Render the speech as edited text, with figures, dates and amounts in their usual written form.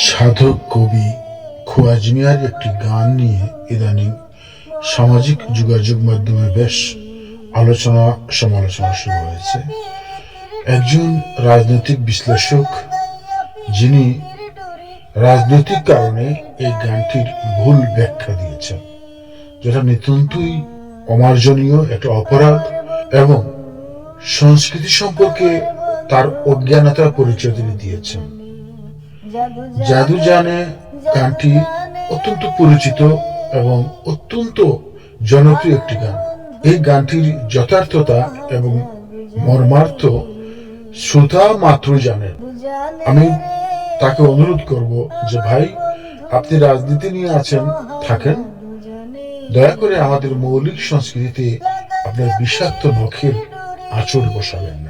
সাধক কবি খোয়াজ মিয়ার একটি গান নিয়ে ইদানিং সামাজিক যোগাযোগ মাধ্যমে বেশ আলোচনা সমালোচনা শুরু হয়েছে। একজন রাজনৈতিক বিশ্লেষক, যিনি রাজনৈতিক কারণে এই গানটির ভুল ব্যাখ্যা দিয়েছেন, যেটা নিতান্তই অমার্জনীয় একটা অপরাধ এবং সংস্কৃতি সম্পর্কে তার অজ্ঞানতার পরিচয় তিনি দিয়েছেন। জাদু জানে গানটি অত্যন্ত পরিচিত এবং অত্যন্ত জনপ্রিয় একটি গান। এই গানটির যথার্থতা এবং মর্মার্থ শ্রোতা মাত্রই জানেন। আমি তাকে অনুরোধ করব যে ভাই, আপনি রাজনীতি নিয়ে আছেন, থাকেন, দয়া করে আমাদের মৌলিক সংস্কৃতিতে আপনার বিষাক্ত নখের আঁচড় বসাবেন না।